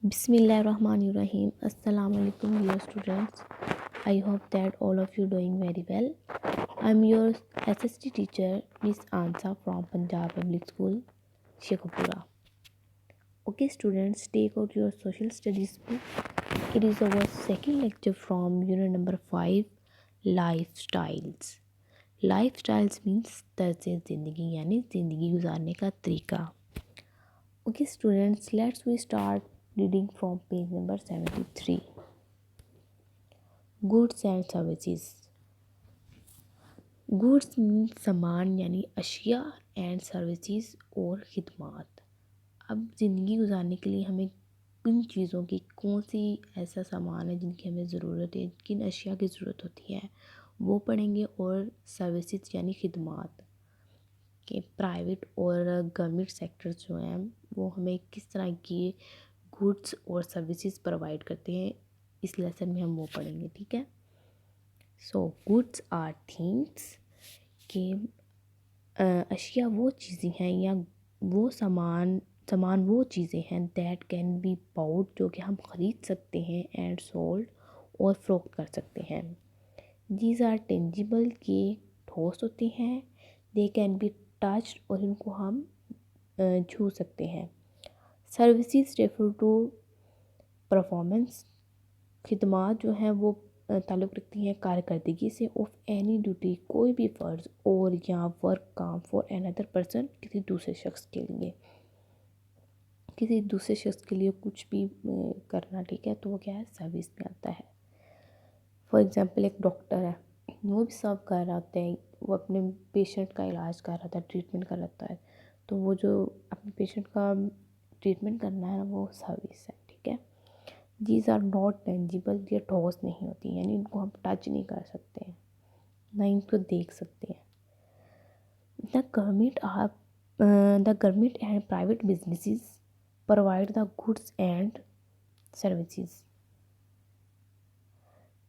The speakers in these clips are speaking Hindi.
Bismillahirrahmanirrahim. Assalamu alaikum dear students. I hope that all of you doing very well. I'm your SST teacher Miss Ansa from Punjab Public School, Shekhupura. Okay students, take out your social studies book. It is our second lecture from unit number 5, lifestyles. Lifestyles means तर्ज़ ज़िंदगी यानी ज़िंदगी गुजारने का तरीका. Okay students, let's we start reading from page number 73. Goods and services. Goods means सामान यानी अशिया एंड सर्विसेज और खिदमात. अब ज़िंदगी गुजारने के लिए हमें किन चीज़ों की कौन सी ऐसा सामान है जिनकी हमें ज़रूरत है, किन अशिया की ज़रूरत होती है वो पढ़ेंगे. और सर्विसेज यानी खिदमात के प्राइवेट और गवर्नमेंट सेक्टर्स जो हैं वो हमें किस तरह की गुड्स और सर्विसेज प्रोवाइड करते हैं, इस लेसन में हम वो पढ़ेंगे. ठीक है. सो गुड्स आर थिंग्स के अशिया वो चीज़ें हैं या वो सामान वो चीज़ें हैं दैट कैन बी बाउट जो कि हम ख़रीद सकते हैं एंड सोल्ड और फ़रोख्त कर सकते हैं. दीज आर टेंजिबल के ठोस होते हैं. दे कैन बी टच्ड और इनको हम छू सकते हैं. Services refer to performance. खिदमात जो हैं वो ताल्लुक़ रखती हैं कारकर्दगी से. ऑफ एनी ड्यूटी कोई भी फ़र्ज़ और या वर्क काम फॉर अनदर पर्सन किसी दूसरे शख्स के लिए, किसी दूसरे शख्स के लिए कुछ भी करना. ठीक है. तो वो क्या है, सर्विस में आता है. फॉर एग्ज़ाम्पल एक डॉक्टर है, वो भी सर्व कर रहा होता है, वो अपने पेशेंट का इलाज कर रहा था, ट्रीटमेंट कर रहा है. तो वो जो अपने पेशेंट का ट्रीटमेंट करना है वो सर्विस है. ठीक है. दीज आर नॉट टेंजिबल, ये ठोस नहीं होती यानी इनको हम टच नहीं कर सकते हैं, ना इनको देख सकते हैं. The government and private businesses provide the goods and services.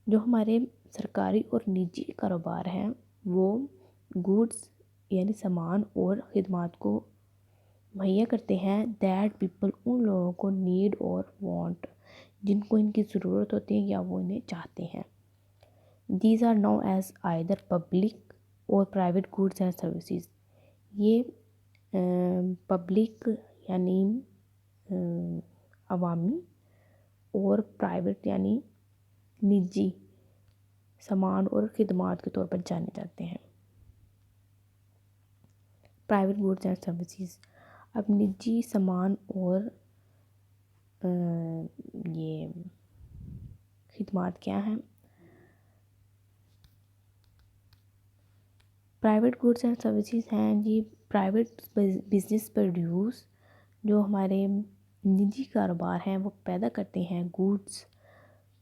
जो हमारे सरकारी और निजी कारोबार हैं वो गुड्स यानी सामान और ख़िदमात को मुहैया करते हैं. दैट पीपल उन लोगों को नीड और वांट जिनको इनकी ज़रूरत होती है या वो इन्हें चाहते हैं. These are now as either public और प्राइवेट गुड्स एंड सर्विसेज. ये पब्लिक यानी अवामी और प्राइवेट यानी निजी सामान और ख़िदमात के तौर पर जाने जाते हैं. Private goods and services. अब निजी सामान और ये खिदमात क्या हैं. प्राइवेट गुड्स एंड सर्विसेज हैं जी प्राइवेट बिजनेस प्रोड्यूस, जो हमारे निजी कारोबार हैं वो पैदा करते हैं गुड्स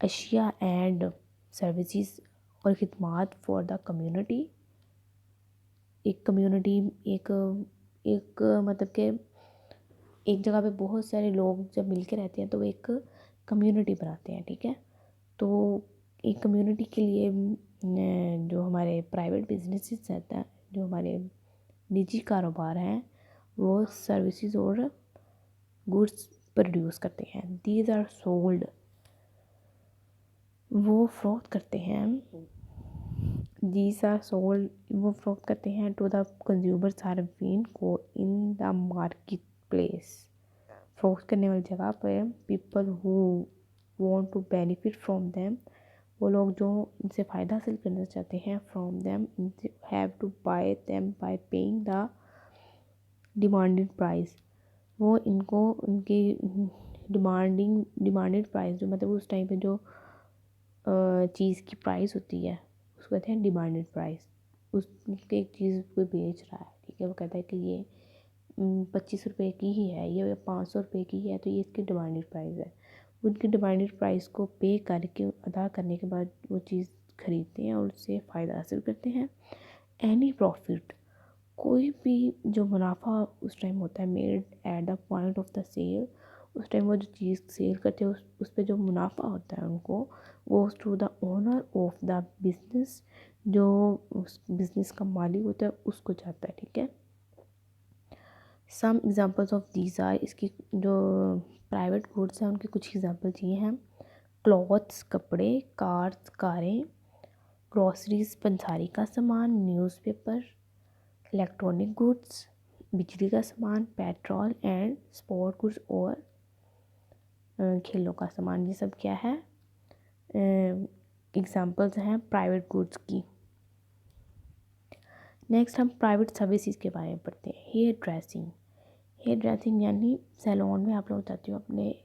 अशिया एंड सर्विसेज और खिदमात फॉर द कम्युनिटी. एक कम्युनिटी एक मतलब कि एक जगह पे बहुत सारे लोग जब मिल के रहते हैं तो वो एक कम्युनिटी बनाते हैं. ठीक है. तो एक कम्युनिटी के लिए जो हमारे प्राइवेट बिजनेसेस रहता है, जो हमारे निजी कारोबार हैं वो सर्विसेज और गुड्स प्रोड्यूस करते हैं. दीज आर सोल्ड, वो फ़रोख्त करते हैं. दीज आर सोल्ड, वो फ़रोख्त करते हैं टू द कंज्यूमर सार्विन को इन द मार्केट प्लेस. फ़रोख्त करने वाली जगह पर people who want to benefit from them, वो लोग जो इनसे फ़ायदा हासिल करना चाहते हैं, from them have to buy them by paying the demanded price. वो इनको उनकी डिमांडेड प्राइस जो मतलब उस टाइम पे जो चीज़ की प्राइस होती है उसको कहते हैं डिमांडेड प्राइस. उसके एक चीज़ कोई बेच रहा है. ठीक है. वो कहता है कि ये 25 रुपये की ही है, ये 500 रुपये की है, तो ये इसकी डिमांडेड प्राइस है. उनकी डिमांडेड प्राइस को पे करके अदा करने के बाद वो चीज़ ख़रीदते हैं और उससे फ़ायदा हासिल करते हैं. एनी प्रॉफिट, कोई भी जो मुनाफा उस टाइम होता है made at the point of the sale, उस टाइम वो जो चीज़ सेल करते हैं उस पर जो मुनाफा होता है उनको वो to the owner of the business, जो उस बिज़नेस का मालिक होता है उसको जाता है. ठीक है. Some examples of these are, इसकी जो प्राइवेट गुड्स हैं उनके कुछ एग्जांपल ये हैं: क्लॉथ्स कपड़े, कार्स कारें, ग्रॉसरीज पंसारी का सामान, न्यूज़पेपर, इलेक्ट्रॉनिक गुड्स बिजली का सामान, पेट्रोल एंड स्पोर्ट गुड्स और खेलों का सामान। ये सब क्या है, एग्जांपल्स हैं प्राइवेट गुड्स की। नेक्स्ट हम प्राइवेट सर्विसेज के बारे में पढ़ते हैं। हेयर ड्रेसिंग, हेयर ड्रेसिंग यानी सैलून में आप लोग जाते हो अपने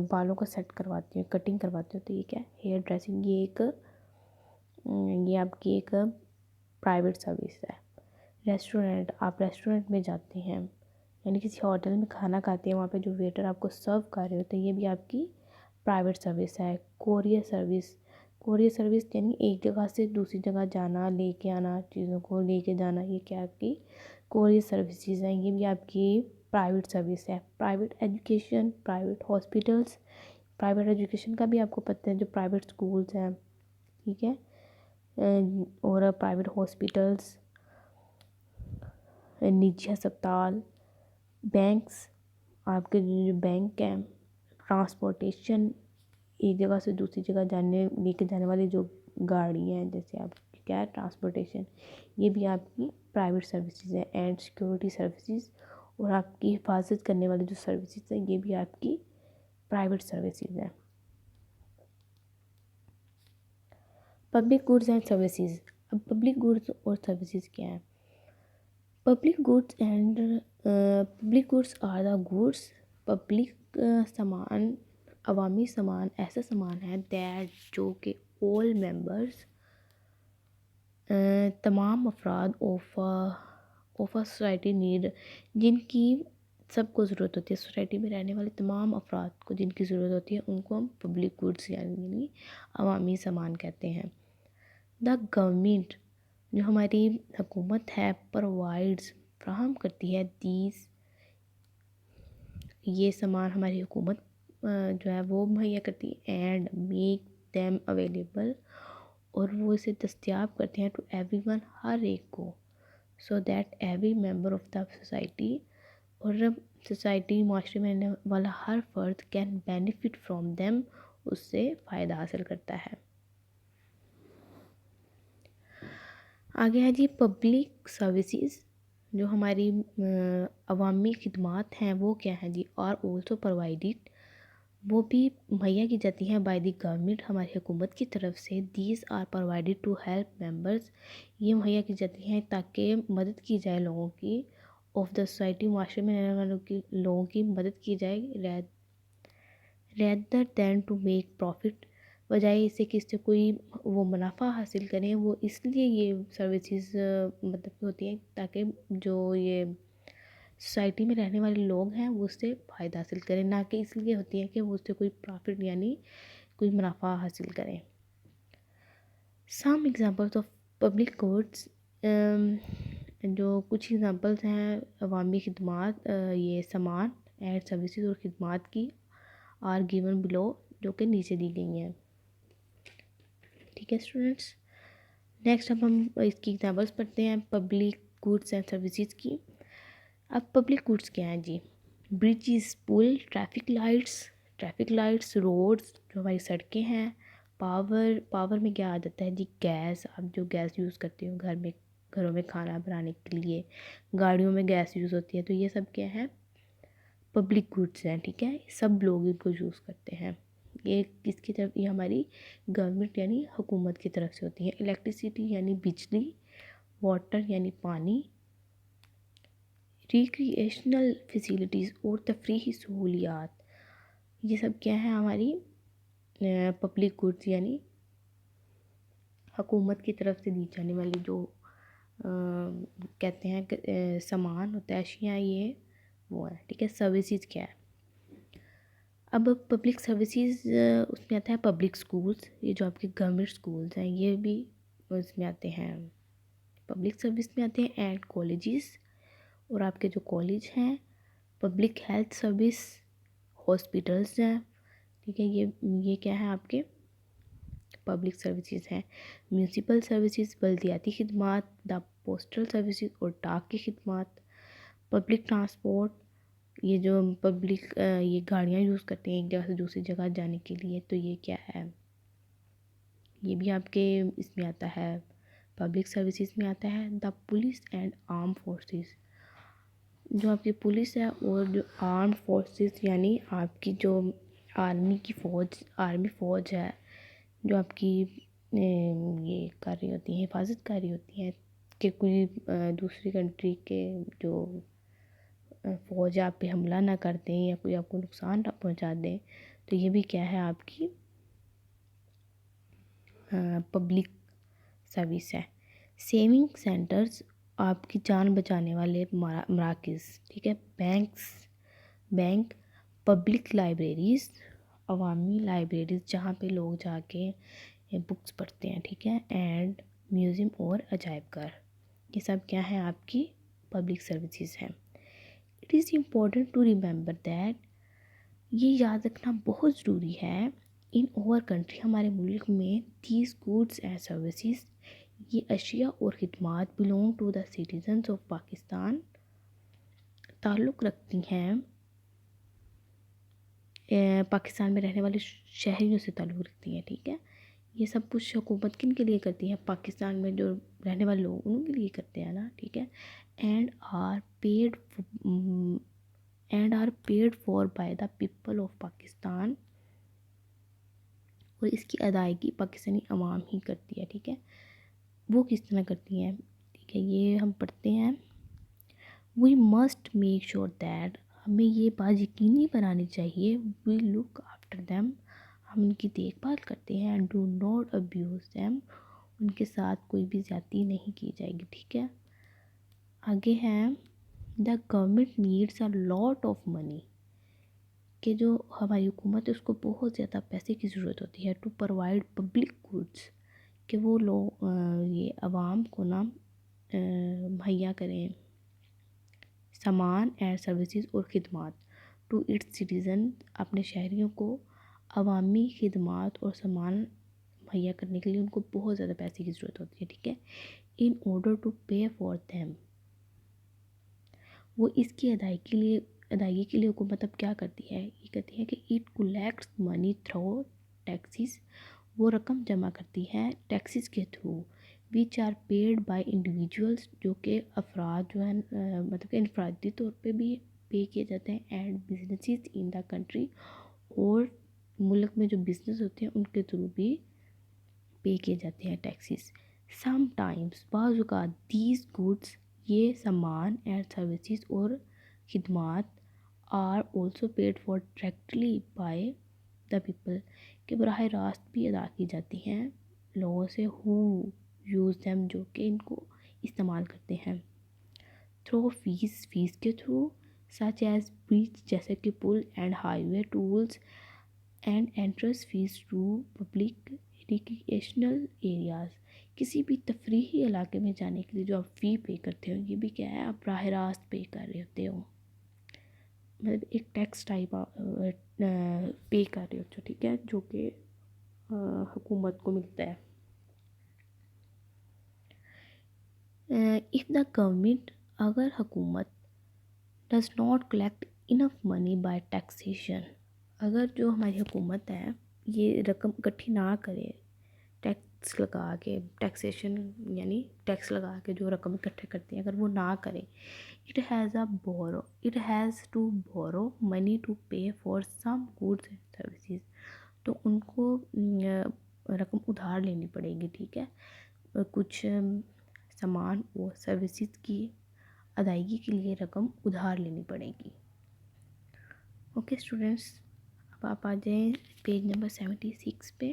बालों को सेट करवाते हो, कटिंग करवाते हो, तो ये क्या है, हेयर ड्रेसिंग। ये आपकी एक प्राइवेट सर्विस है। रेस्टोरेंट, आप रेस्टोरेंट में जाते हैं यानी किसी होटल में खाना खाते हैं, वहाँ पे जो वेटर आपको सर्व कर रहे होते हैं, ये भी आपकी प्राइवेट सर्विस है। कोरियर सर्विस, कोरियर सर्विस यानी एक जगह से दूसरी जगह जाना, लेके आना, चीज़ों को लेके जाना, ये क्या आपकी कोरियर सर्विसेज हैं, ये भी आपकी प्राइवेट सर्विस है। Private education, private hospitals, private education का भी आपको पता है, जो प्राइवेट स्कूल्स हैं, ठीक है, और प्राइवेट हॉस्पिटल्स, निजी अस्पताल, बैंक्स, आपके जो बैंक हैं, ट्रांसपोर्टेशन, एक जगह से दूसरी जगह जाने लेके जाने वाली जो गाड़ी हैं, जैसे आप क्या है ट्रांसपोर्टेशन, ये भी आपकी प्राइवेट सर्विसेज है। एंड सिक्योरिटी सर्विसेज, और आपकी हिफाजत करने वाली जो सर्विसेज हैं, ये भी आपकी प्राइवेट सर्विसेज है। पब्लिक गुड्स एंड सर्विसेज, अब पब्लिक गुड्स और सर्विसेज क्या है। Public goods and public goods are the goods, public सामान, अवामी सामान ऐसा सामान है दैट जो कि ऑल मेंबर्स, तमाम अफराद ऑफ अ सोसाइटी नीड, जिनकी सबको ज़रूरत होती है, सोसाइटी में रहने वाले तमाम अफराद को जिनकी ज़रूरत होती है, उनको हम पब्लिक गुड्स यानी अवामी सामान कहते हैं। द गवर्नमेंट, जो हमारी हुकूमत है, प्रोवाइड्स फ्राहम करती है, दीज ये सामान हमारी हुकूमत जो है वो मुहैया करती है, एंड मेक देम अवेलेबल, और वो इसे दस्तयाब करते हैं, टू एवरीवन हर एक को, so that every member of the society, और सोसाइटी माशरे में रहने वाला हर फर्द कैन बेनिफिट फ्रॉम देम, उससे फ़ायदा हासिल करता है। आगे है जी पब्लिक सर्विसेज, जो हमारी अवामी खिदमात हैं वो क्या हैं जी, आर ऑल्सो प्रोवाइडेड, वो भी मुहैया की जाती हैं बाय द गवर्नमेंट, हमारी हुकूमत की तरफ से। These are provided to help members, ये मुहैया की जाती हैं ताकि मदद की जाए लोगों की, ऑफ द सोसाइटी, माशरे में रहने वालों की, लोगों की मदद की जाए, rather than to make profit, बजाय इससे कि इससे कोई वो मुनाफा हासिल करें, वो इसलिए ये सर्विसेज मतलब कि होती हैं ताकि जो ये सोसाइटी में रहने वाले लोग हैं वो उससे फ़ायदा हासिल करें, ना कि इसलिए होती है कि वो उससे कोई प्रॉफिट यानी कोई मुनाफा हासिल करें। Some examples of public goods, जो कुछ एग्जांपल्स हैं अवामी खिदमात, ये सामान एंड सर्विसेज और खिदमात की, आर गिवन बिलो, जो कि नीचे दी गई हैं। ठीक है स्टूडेंट्स, नेक्स्ट अब हम इसकी एग्जांपल्स पढ़ते हैं पब्लिक गुड्स एंड सर्विसेज की। अब पब्लिक गुड्स क्या हैं जी, ब्रिजेस, पुल, ट्रैफिक लाइट्स, रोड्स, जो हमारी सड़कें हैं, पावर, पावर में क्या आ जाता है जी, गैस, आप जो गैस यूज़ करते हो घरों में खाना बनाने के लिए, गाड़ियों में गैस यूज़ होती है, तो ये सब क्या है, पब्लिक गुड्स हैं, ठीक है, सब लोग इनको यूज़ करते हैं। ये किसकी तरफ, ये हमारी गवर्नमेंट यानी हुकूमत की तरफ से होती है। इलेक्ट्रिसिटी यानी बिजली, वाटर यानी पानी, रिक्रिएशनल फैसिलिटीज़ और तफरीही सहूलियात, ये सब क्या है हमारी पब्लिक गुड्स यानी हुकूमत की तरफ से दी जाने वाली जो कहते हैं सामान होता है, अशिया, ये वो है, ठीक है। सर्विसेज क्या है, अब पब्लिक सर्विसेज उसमें आता है पब्लिक स्कूल्स, ये जो आपके गवर्नमेंट स्कूल्स हैं ये भी उसमें आते हैं, पब्लिक सर्विस में आते हैं, एंड कॉलेजेस, और आपके जो कॉलेज हैं, पब्लिक हेल्थ सर्विस, हॉस्पिटल्स हैं, ठीक है, ये क्या है आपके पब्लिक सर्विसेज हैं। म्यूनसिपल सर्विसेज, बल्दियाती खिदमात, द पोस्टल सर्विसेज और डाक की खिदमात, पब्लिक ट्रांसपोर्ट, ये जो पब्लिक ये गाड़ियाँ यूज़ करते हैं एक जगह से दूसरी जगह जाने के लिए, तो ये क्या है, ये भी आपके इसमें आता है, पब्लिक सर्विसेज में आता है। The police and arm forces, जो आपकी पुलिस है और जो आर्म फोर्सेस यानी आपकी जो आर्मी फ़ौज है, जो आपकी ये कर रही होती है, हिफाजत कर रही होती है कि कोई दूसरी कंट्री के जो फ़ौज आप पे हमला ना कर दें या कोई आपको नुकसान ना पहुंचा दें, तो ये भी क्या है, आपकी पब्लिक सर्विस है। सेविंग सेंटर्स, आपकी जान बचाने वाले मराकज़, ठीक है। बैंक, पब्लिक लाइब्रेरीज़, अवामी लाइब्रेरीज़ जहाँ पे लोग जाके बुक्स पढ़ते हैं, ठीक है। एंड म्यूज़ियम और अजायब घर, ये सब क्या है, आपकी पब्लिक सर्विसेज हैं। It is important to remember that, ये याद रखना बहुत ज़रूरी है, इन ओवर कंट्री, हमारे मुल्क में, दीज गुड्स एंड सर्विसेज, ये अशिया और खिदमात belong to the citizens of Pakistan, ताल्लुक़ रखती हैं पाकिस्तान में रहने वाले शहरियों से ताल्लुक़ रखती हैं, ठीक है। ये सब कुछ हुकूमत किन के लिए करती है, पाकिस्तान में जो रहने वाले लोग उनके लिए करते हैं ना, ठीक है। And are paid for by the people of Pakistan, और इसकी अदायगी पाकिस्तानी अवाम ही करती है, ठीक है। वो किस तरह करती हैं, ठीक है, ये हम पढ़ते हैं। We must make sure that, हमें ये बात यकीनी बनानी चाहिए, वी लुक आफ्टर देम, हम उनकी देखभाल करते हैं, and do not abuse them, उनके साथ कोई भी ज़्यादती नहीं की जाएगी, ठीक है। आगे हैं, the government needs a lot of money, कि जो हमारी हुकूमत है उसको बहुत ज़्यादा पैसे की ज़रूरत होती है, टू प्रोवाइड पब्लिक गुड्स, कि वो लोग ये आवाम को ना मुहैया करें सामान एंड सर्विसेज और ख़िदमत, टू इट्स सिटीज़न, अपने शहरियों को अवामी खिदमत और सामान मुहैया करने के लिए उनको बहुत ज़्यादा पैसे की ज़रूरत होती है, ठीक है। In order to pay for them, वो इसकी अदायगी के लिए हुकूमत अब क्या करती है, ये कहती है कि it collects money through taxes, वो रकम जमा करती है टैक्सेस के through, which are paid by individuals, जो कि अफराद जो है मतलब कि इनफरादी तौर पे भी पे किए जाते हैं, and businesses in the country, और मुल्क में जो बिज़नेस होते हैं उनके थ्रू भी पे किए जाते हैं टैक्सेस। समटाइम्स, बाज़ औक़ात, दीज गुड्स, ये सामान एंड सर्विसेज और खिदमत, are also paid for directly by the people, के बराह रास्त भी अदा की जाती हैं लोगों से, हु यूज़ दैम, जो कि इनको इस्तेमाल करते हैं, थ्रू फीस के थ्रू, सच एज ब्रिज, जैसे कि पुल, and highway tolls, and entrance fees to public recreational areas, किसी भी तफरीही इलाके में जाने के लिए जो आप फ़ी पे करते हो, ये भी क्या है, आप राह रास्त पे कर रहे होते हो, मतलब एक टैक्स टाइप पे कर रहे होते हो, ठीक है, जो कि हुकूमत को मिलता है। इफ़ द गवर्नमेंट, अगर हुकूमत does not collect enough money by taxation, अगर जो हमारी हुकूमत है ये रकम इकट्ठी ना करे टैक्स लगा के, टैक्सेशन यानी टैक्स लगा के जो रकम इकट्ठे करती है, अगर वो ना करे, it has to borrow money to pay for some goods and services, तो उनको रकम उधार लेनी पड़ेगी, ठीक है, कुछ सामान और सर्विसेज की अदायगी के लिए रकम उधार लेनी पड़ेगी। ओके स्टूडेंट्स, अब आप आ जाएं पेज नंबर 76 पे।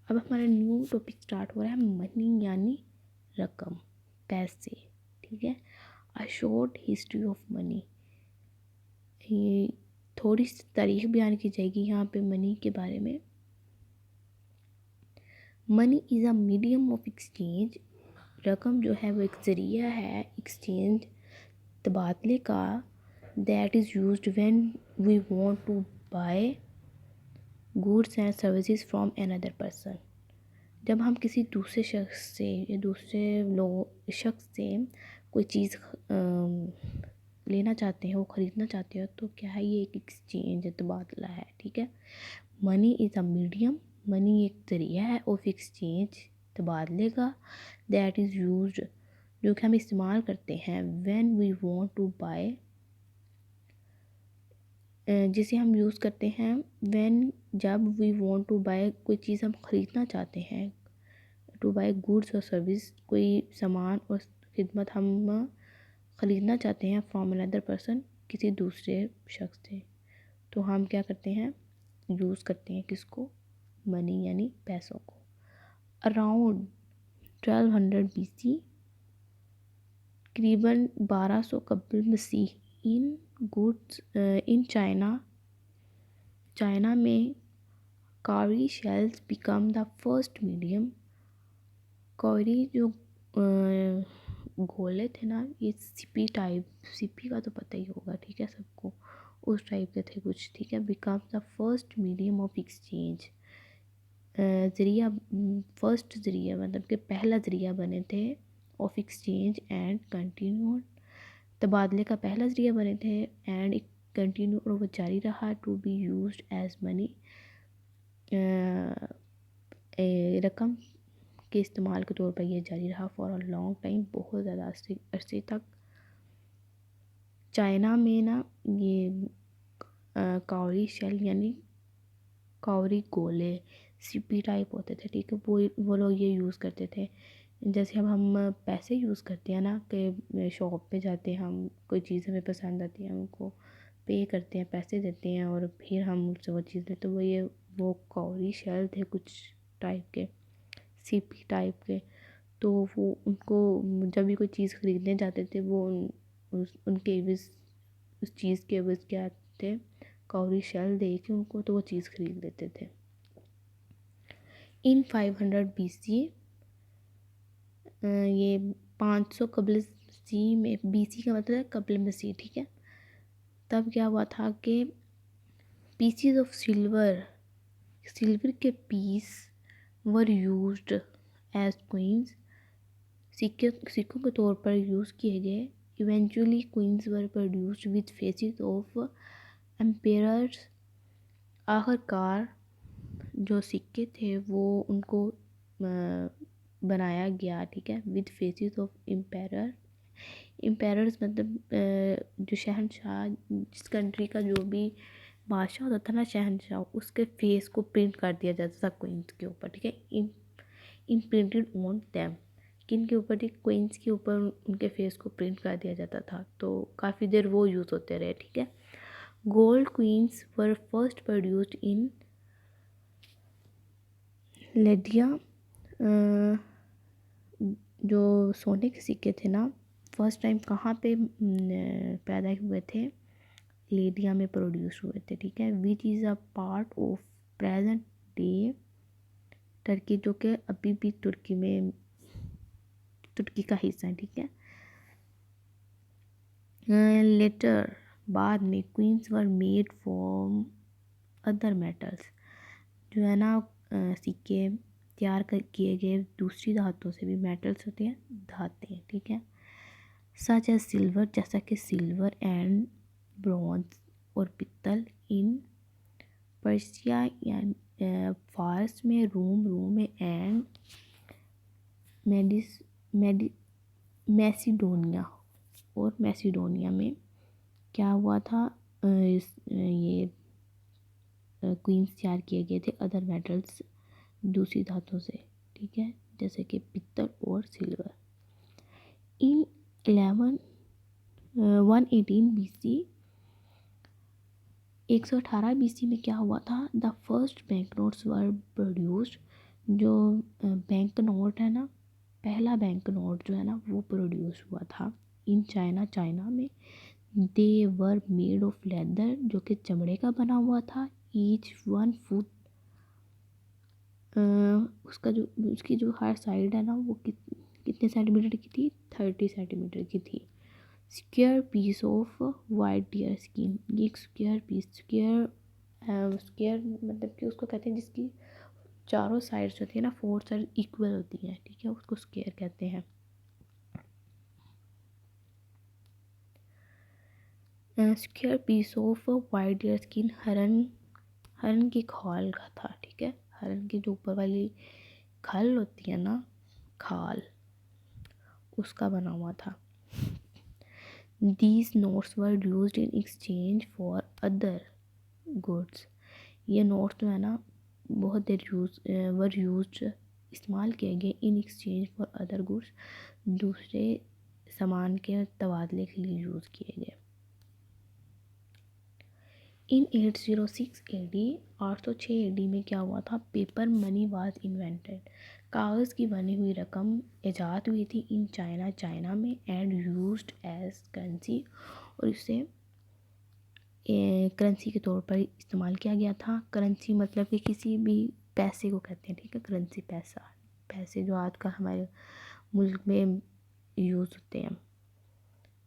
अब हमारा न्यू टॉपिक स्टार्ट हो रहा है, मनी यानी रकम, पैसे, ठीक है। A short history of money, ये थोड़ी सी तारीख बयान की जाएगी यहाँ पे मनी के बारे में। Money is a medium of exchange, रकम जो है वो एक ज़रिया है एक्सचेंज, तबादले का, that is used when we want to buy goods and services from another person, जब हम किसी दूसरे शख्स से या दूसरे लोग शख्स से कोई चीज़ लेना चाहते हैं, वो ख़रीदना चाहते हो, तो क्या है, ये एक एक्सचेंज तबादला है, ठीक है। Money is a medium, money एक ज़रिया है ऑफ एक्सचेंज, तबादले का, दैट इज़ यूज्ड, जो कि हम इस्तेमाल करते हैं when we want to buy, जिसे हम यूज़ करते हैं व्हेन, जब वी वांट टू बाय, कोई चीज़ हम ख़रीदना चाहते हैं, टू बाय गुड्स और सर्विस, कोई सामान और खिदमत हम ख़रीदना चाहते हैं फ्रॉम अनदर पर्सन, किसी दूसरे शख्स से, तो हम क्या करते हैं, यूज़ करते हैं किसको, मनी यानी पैसों को। अराउंड 1200 BC, करीबन 1200 कबल मसीह, इन गुड्स इन चाइना में Carry shells become the first medium, Carry जो गोले थे ना, ये सिपी टाइप, सिपी का तो पता ही होगा, ठीक है सबको, उस टाइप के थे कुछ, ठीक है। Become the first medium of exchange, ज़रिया, फर्स्ट ज़रिया मतलब कि पहला ज़रिया बने थे, ऑफ एक्सचेंज एंड कंटिन्यूड, तबादले का पहला ज़रिया बने थे, एंड एक कंटिन्यू, और वो जारी रहा, to be used as money, रकम के इस्तेमाल के तौर पर यह जारी रहा फॉर अ लॉन्ग टाइम, बहुत ज़्यादा अरसे तक। चाइना में ना ये कावरी शेल यानी कावरी गोले सीपी टाइप होते थे, ठीक है, वो लोग ये यूज़ करते थे। जैसे अब हम पैसे यूज़ करते हैं ना, कि शॉप पे जाते हैं हम, कोई चीज़ हमें पसंद आती है, हमको पे करते हैं, पैसे देते हैं, और फिर हम उससे वो चीज़ लेते, तो वो कावरी शेल थे कुछ टाइप के, सीपी टाइप के। तो वो उनको जब भी कोई चीज़ ख़रीदने जाते थे, वो उनके उस चीज़ के एवज़ क्या थे, कौरी शेल दे के उनको, तो वो चीज़ ख़रीद लेते थे। इन 500 BC, ये 500 कबल सी में, BC का मतलब है कबल मसीह, ठीक है। तब क्या हुआ था कि पीसीज ऑफ सिल्वर के piece were used as coins, सिक्कों के तौर पर यूज़ किए गए। Eventually coins were produced with faces of emperors, आखिरकार जो सिक्के थे वो उनको बनाया गया, ठीक है, विद फेसेस ऑफ एम्पेयर्स मतलब जो शहनशाह, जिस कंट्री का जो भी बादशाह होता था ना, शहनशाह, उसके फेस को प्रिंट कर दिया जाता था क्वींस के ऊपर, ठीक है, इम्प्रिंटेड ऑन दैम, किन के ऊपर, ठीक, क्वींस के ऊपर उनके फेस को प्रिंट कर दिया जाता था, तो काफ़ी देर वो यूज़ होते रहे, ठीक है। Gold coins were first produced in Lydia, जो सोने के सिक्के थे ना, फर्स्ट टाइम कहाँ पे पैदा हुए थे, लेडिया में प्रोड्यूस हुए थे, ठीक है, which is a part of present day Turkey, जो कि अभी भी तुर्की का हिस्सा है, ठीक है। लेटर, बाद में, coins were made from other metals, जो है ना सिक्के तैयार किए गए दूसरी धातुओं से भी, मेटल्स होते हैं धातें, ठीक है, सच एज सिल्वर, जैसा कि सिल्वर एंड ब्रॉन्ज और पित्तल, इन पर्शिया या फारस में, रोम में, एंड मैसिडोनिया में क्या हुआ था, ये क्वींस तैयार किए गए थे अदर मेटल्स, दूसरी धातुओं से, ठीक है, जैसे कि पित्तल और सिल्वर। इन 118 BC, 118 BC में क्या हुआ था, the first bank notes were produced, जो बैंक नोट है ना, पहला बैंक नोट जो है ना, वो प्रोड्यूस हुआ था इन चाइना में। दे वर मेड ऑफ लेदर, जो कि चमड़े का बना हुआ था। ईच 1 फुट, उसकी जो हर साइड है ना, वो कितने सेंटीमीटर की थी, 30 सेंटीमीटर की थी। Square piece of white deer skin, ये एक स्क्वायर पीस, स्क्वायर मतलब कि उसको कहते हैं जिसकी चारों साइड्स होती है ना, 4 साइड इक्वल होती हैं, ठीक है, उसको स्क्वायर कहते हैं। Square piece of white deer skin, हरन की खाल का था, ठीक है, हरन की जो ऊपर वाली खाल होती है ना, खाल, उसका बना हुआ था। These notes were used in exchange for other goods. ये नोट्स जो है ना बहुत देर वर यूज इस्तेमाल किए गए in exchange for other goods, दूसरे सामान के तबादले के लिए यूज़ किए गए। इन 806 AD 806 AD में क्या हुआ था, पेपर मनी वाज इन्वेंटेड, कागज़ की बनी हुई रकम ईजाद हुई थी इन चाइना में, एंड यूज्ड एज करेंसी, और इसे करेंसी के तौर पर इस्तेमाल किया गया था। करेंसी मतलब कि किसी भी पैसे को कहते हैं, ठीक है, करेंसी पैसा, पैसे जो आजकल हमारे मुल्क में यूज़ होते हैं,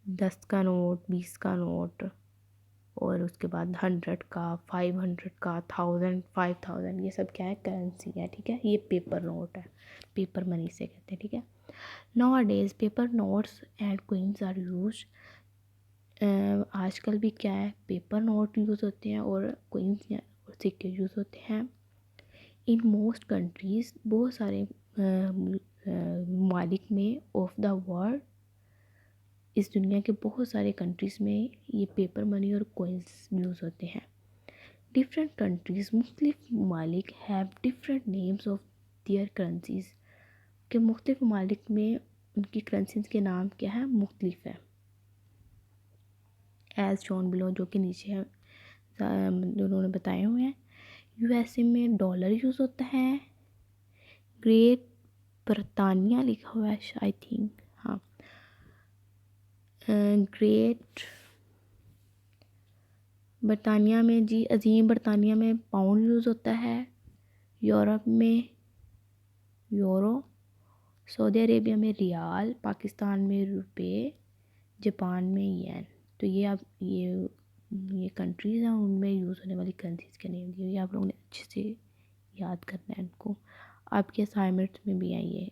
10 का नोट, 20 का नोट, और उसके बाद 100 का, 500 का, 1000, 5000, ये सब क्या है, करेंसी है, ठीक है। ये पेपर नोट है, पेपर मनी से कहते हैं, ठीक है। Nowadays paper notes and coins are use, आजकल भी क्या है, पेपर नोट यूज़ होते हैं और कोइंस या सिक्के यूज़ होते हैं। इन मोस्ट कंट्रीज़, बहुत सारे ममालिक में ऑफ द वर्ल्ड, इस दुनिया के बहुत सारे कंट्रीज़ में ये पेपर मनी और कोइंस यूज़ होते हैं। डिफरेंट कंट्रीज़, मुख्तलिफ ममालिक have different names of their currencies, के मुख्तलिफ ममालिक में उनकी करेंसीज़ के नाम क्या है, मुख्तलिफ है। एज शोन बिलो, जो कि नीचे है, जो उन्होंने बताए हुए हैं। यूएसए में डॉलर यूज़ होता है। ग्रेट ब्रिटानिया लिखा हुआ है आई थिंक, हाँ, ग्रेट ब्रिटानिया में जी, अजीम ब्रिटानिया में पाउंड यूज़ होता है। यूरोप में यूरो, सऊदी अरेबिया में रियाल, पाकिस्तान में रुपए, जापान में येन। तो ये आप ये कंट्रीज़ हैं, उनमें यूज़ होने वाली करेंसीज़ के नेम दिए, ये आप लोगों ने अच्छे से याद करना है इनको, आपके असाइनमेंट में भी आई है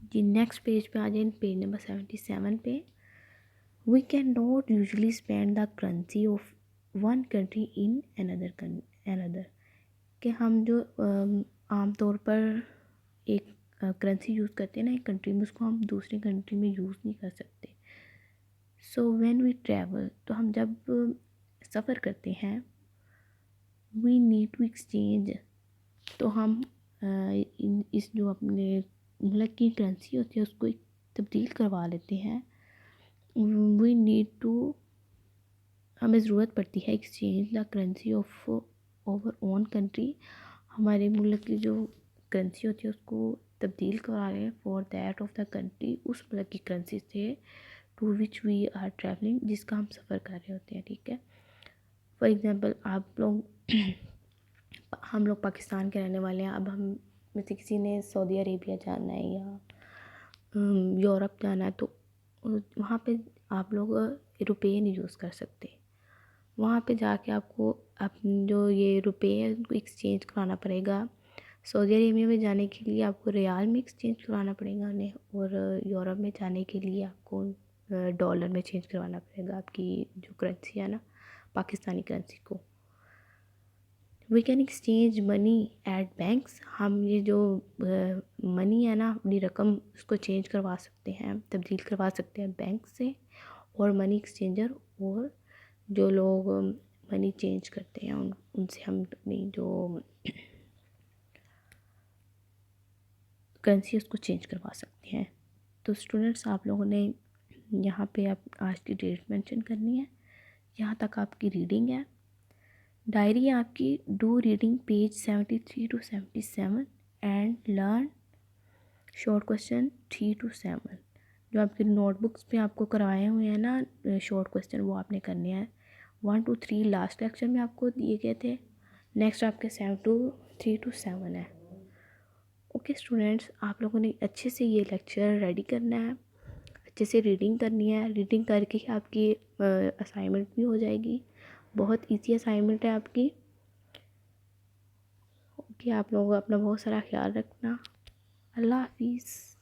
जी। नेक्स्ट पेज पे आ जाए, पेज नंबर 77 पे। We can not usually spend the currency of one country in another, कि हम जो आम तौर पर एक करेंसी यूज़ करते हैं ना एक कंट्री में, उसको हम दूसरी कंट्री में यूज़ नहीं कर सकते। सो व्हेन वी ट्रैवल, तो हम जब सफ़र करते हैं, वी नीड टू एक्सचेंज, तो हम इस जो अपने मुल्क की करेंसी होती है उसको तब्दील करवा लेते हैं। वी नीड टू, हमें ज़रूरत पड़ती है exchange the currency of over own country, हमारे मुल्क की जो करेंसी होती है उसको तब्दील करा रहे हैं for that of the country, उस मुल्क की करेंसी से, to which we are travelling, जिसका हम सफ़र कर रहे होते हैं, ठीक है। फॉर एग्ज़ाम्पल आप लोग हम लोग पाकिस्तान के रहने वाले हैं, अब हम में से किसी ने सऊदी अरेबिया जाना है या यूरोप जाना है, तो वहाँ पे आप लोग रुपये नहीं यूज़ कर सकते। वहाँ पे जाके आपको अपने जो ये रुपये है उनको एक्सचेंज कराना पड़ेगा। सऊदी अरेबिया में जाने के लिए आपको रियाल में एक्सचेंज करवाना पड़ेगा उन्हें, और यूरोप में जाने के लिए आपको डॉलर में चेंज करवाना पड़ेगा आपकी जो करेंसी है ना, पाकिस्तानी करेंसी को। We can exchange money at banks, हम ये जो मनी है ना, अपनी रकम उसको चेंज करवा सकते हैं, तब्दील करवा सकते हैं बैंक से, और मनी एक्सचेंजर, और जो लोग मनी चेंज करते हैं उनसे हम अपनी जो करेंसी उसको चेंज करवा सकते हैं। तो स्टूडेंट्स, आप लोगों ने यहाँ पे आप आज की डेट मेंशन करनी है, यहाँ तक आपकी रीडिंग है। डायरी आपकी, do reading page 73 to 77 and learn short question 3 to 7। जो आपके नोटबुक्स पे आपको करवाए हुए हैं ना शॉर्ट क्वेश्चन, वो आपने करने हैं। 1 to 3 लास्ट लेक्चर में आपको दिए गए थे, नेक्स्ट आपके 3 to 7 है। ओके स्टूडेंट्स, आप लोगों ने अच्छे से ये लेक्चर रेडी करना है, अच्छे से रीडिंग करनी है, रीडिंग करके ही आपकी असाइनमेंट भी हो जाएगी। बहुत इजी असाइनमेंट है आपकी। कि आप लोगों को अपना बहुत सारा ख्याल रखना। अल्लाह हाफिज़।